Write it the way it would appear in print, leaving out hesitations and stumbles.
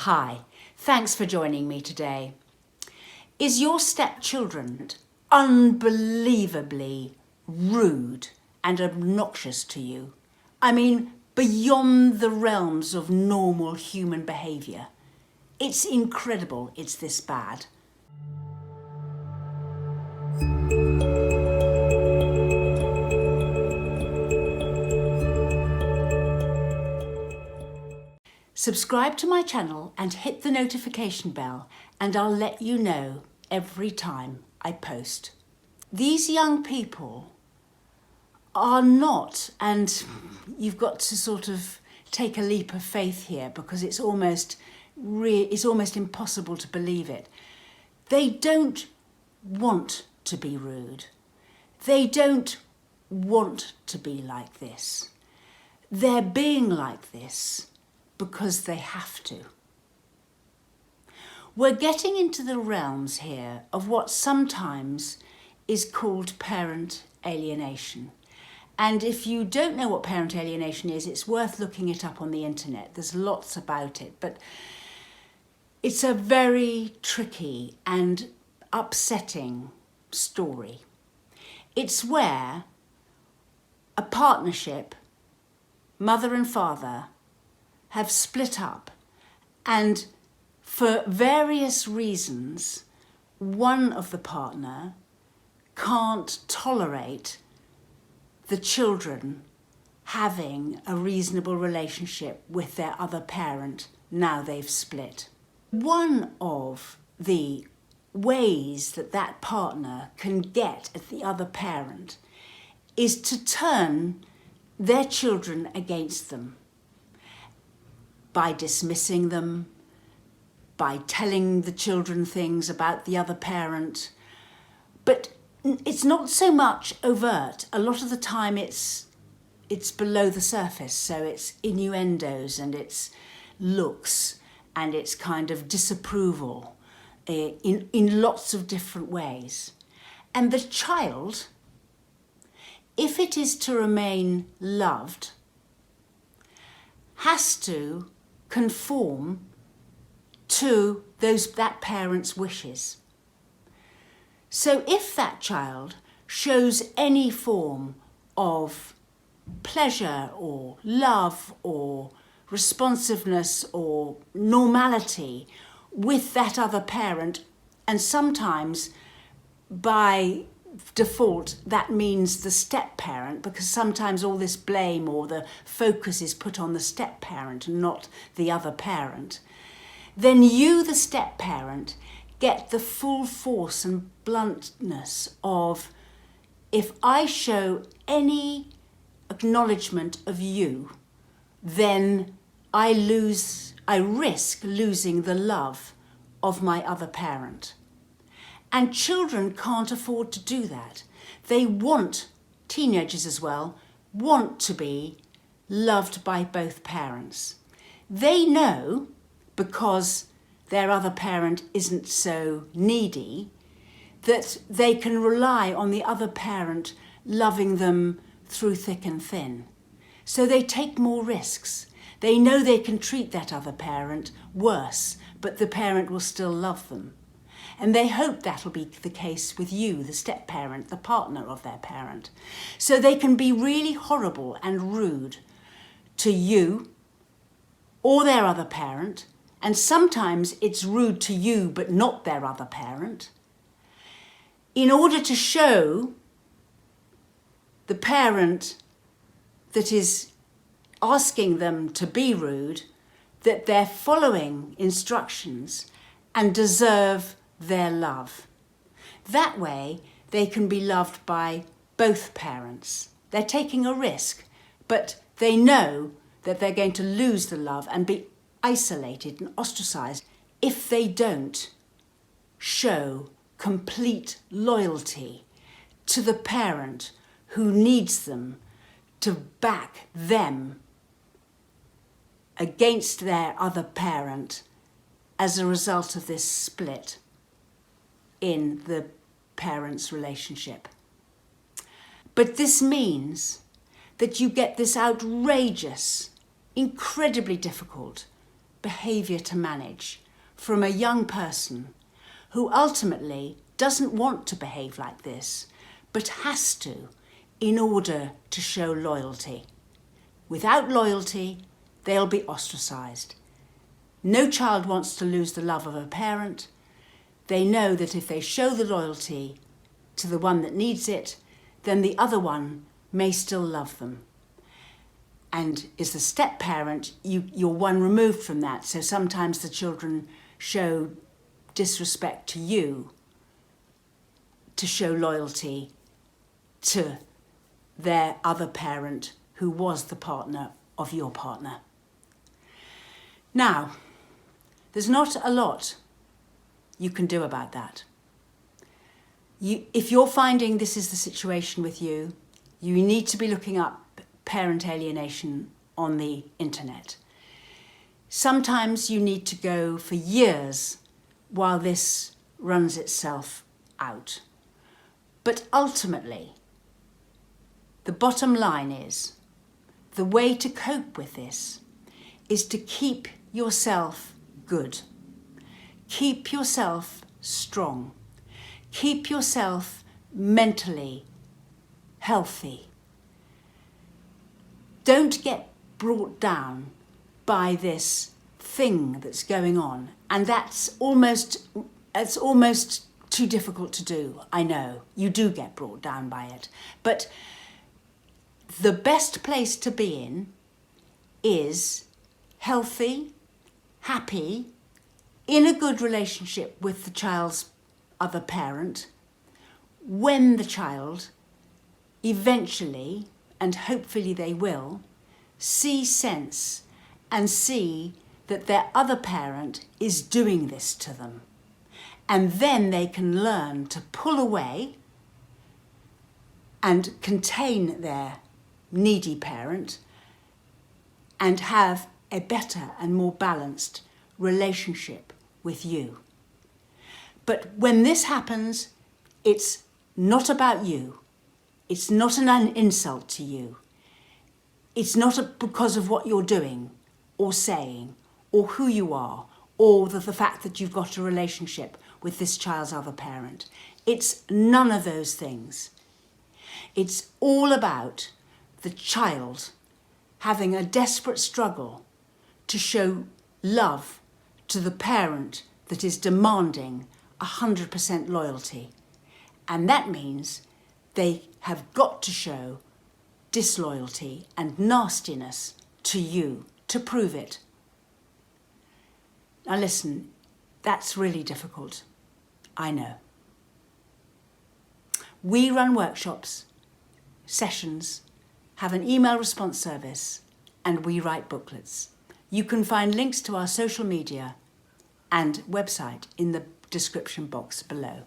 Hi, thanks for joining me today. Is your stepchildren unbelievably rude and obnoxious to you? I mean, beyond the realms of normal human behaviour. It's incredible it's this bad. Subscribe to my channel and hit the notification bell and I'll let you know every time I post. These young people are not, and you've got to sort of take a leap of faith here because it's almost impossible to believe it. They don't want to be rude. They don't want to be like this. They're being like this because they have to. We're getting into the realms here of what sometimes is called parent alienation. And if you don't know what parent alienation is, it's worth looking it up on the internet. There's lots about it, but it's a very tricky and upsetting story. It's where a partnership, mother and father, have split up, and for various reasons, one of the partner can't tolerate the children having a reasonable relationship with their other parent now they've split. One of the ways that that partner can get at the other parent is to turn their children against them by dismissing them, by telling the children things about the other parent. But it's not so much overt. A lot of the time it's below the surface, so it's innuendos and it's looks and it's kind of disapproval in lots of different ways. And the child, if it is to remain loved, has to conform to that parent's wishes. So if that child shows any form of pleasure or love or responsiveness or normality with that other parent, and sometimes by default that means the step-parent, because sometimes all this blame or the focus is put on the step-parent and not the other parent, then you, the step-parent, get the full force and bluntness of, if I show any acknowledgement of you, then I risk losing the love of my other parent. And children can't afford to do that. They want, teenagers as well, want to be loved by both parents. They know, because their other parent isn't so needy, that they can rely on the other parent loving them through thick and thin. So they take more risks. They know they can treat that other parent worse, but the parent will still love them. And they hope that'll be the case with you, the step-parent, the partner of their parent. So they can be really horrible and rude to you or their other parent, and sometimes it's rude to you but not their other parent, in order to show the parent that is asking them to be rude that they're following instructions and deserve their love. That way they can be loved by both parents. They're taking a risk, but they know that they're going to lose the love and be isolated and ostracised if they don't show complete loyalty to the parent who needs them to back them against their other parent as a result of this split in the parents' relationship. But this means that you get this outrageous, incredibly difficult behaviour to manage from a young person who ultimately doesn't want to behave like this, but has to in order to show loyalty. Without loyalty, they'll be ostracised. No child wants to lose the love of a parent. They know that if they show the loyalty to the one that needs it, then the other one may still love them. And as the step-parent, you're one removed from that. So sometimes the children show disrespect to you to show loyalty to their other parent who was the partner of your partner. Now, there's not a lot you can do about that. If you're finding this is the situation with you, you need to be looking up parent alienation on the internet. Sometimes you need to go for years while this runs itself out. But ultimately, the bottom line is, the way to cope with this is to keep yourself good. Keep yourself strong. Keep yourself mentally healthy. Don't get brought down by this thing that's going on. And it's almost too difficult to do. I know, you do get brought down by it. But the best place to be in is healthy, happy, in a good relationship with the child's other parent, when the child eventually, and hopefully they will, see sense and see that their other parent is doing this to them. And then they can learn to pull away and contain their needy parent and have a better and more balanced relationship with you. But when this happens, it's not about you. It's not an insult to you. It's not because of what you're doing or saying or who you are or the fact that you've got a relationship with this child's other parent. It's none of those things. It's all about the child having a desperate struggle to show love to the parent that is demanding 100% loyalty. And that means they have got to show disloyalty and nastiness to you to prove it. Now listen, that's really difficult. I know. We run workshops, sessions, have an email response service, and we write booklets. You can find links to our social media and website in the description box below.